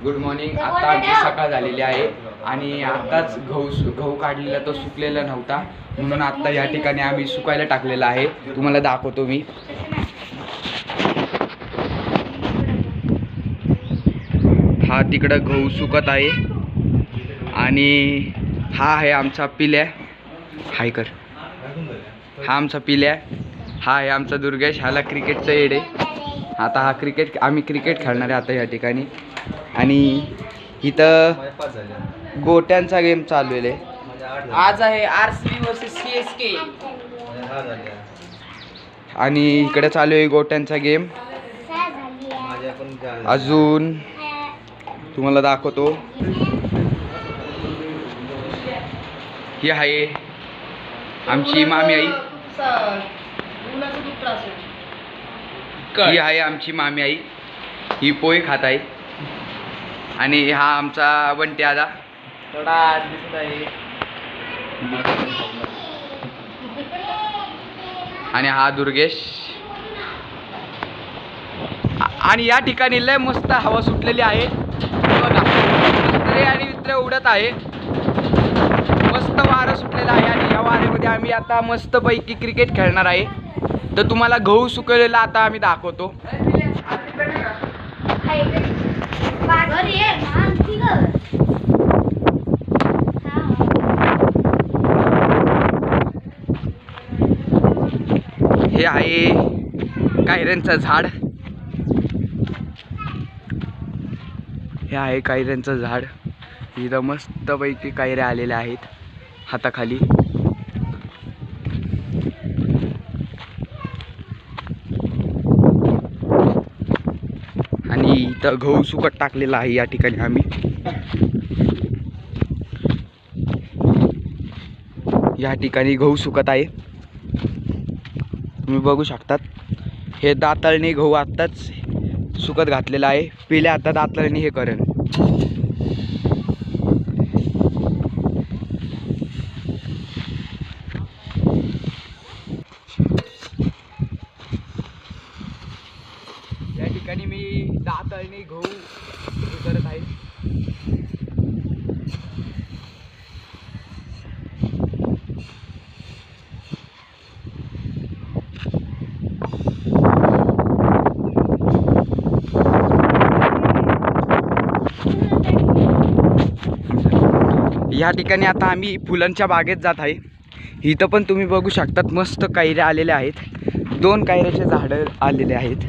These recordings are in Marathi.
Good morning. आता आमची सकाळ झालेली आहे आणि आत्ताच गहू काढलेला तो सुकलेला नव्हता म्हणून आत्ता या ठिकाणी आम्ही सुकायला टाकलेला आहे. तुम्हाला दाखवतो मी. हा तिकडं गहू सुकत आहे आणि हा आहे आमचा पिल्या. हाय कर. हा आमचा पिल्या. हा आहे आमचा दुर्गेश. ह्याला क्रिकेटचं येड आहे. आता हा आम्ही क्रिकेट खेळणार आहे आता या ठिकाणी. आणि इथं गोट्यांचा गेम चालू आहे. आज आहे RCB वर्सेस CSK आणि इकडे चालू आहे गोट्यांचा गेम. अजून तुम्हाला दाखवतो. ही आहे आमची मामी आई. ही आहे आमची मामी आई. ही पोहे खात आहे. आणि हा आमचा बंटी दादा. थोडा दिसत आहे. आणि हा दुर्गेश. आणि या ठिकाणी लय मस्त हवा सुटलेली आहे बघा. वित्रे आणि वित्रे उडत आहे. मस्त वारं सुटलेलं आहे आणि या वाऱ्यामध्ये आम्ही आता मस्तपैकी क्रिकेट खेळणार आहे. तर तुम्हाला गहू सुकवलेला आता आम्ही दाखवतो. हे आहे कायऱ्यांचं झाड. हे आहे कायऱ्यांचं झाड. इथं मस्तपैकी कायऱ्या आलेल्या आहेत हाताखाली. आणि इथं गहू सुकत टाकलेला आहे या ठिकाणी आम्ही. या ठिकाणी गहू सुकत आहे. तुम्ही बघू शकतात. हे दाताळणी गहू आत्ताच सुकत घातलेला आहे. पिल्या आता दाताळणी हे करेन. या ठिकाणी मी दाताळणी गहू करत आहे. या ठिकाणी आता आम्ही फुलांच्या बागेत जात आहे. इथं पण तुम्ही बघू शकतात मस्त कैऱ्या आलेल्या आहेत. 2 कैऱ्याचे झाडं आलेले आहेत.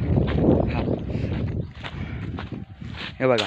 हे बघा.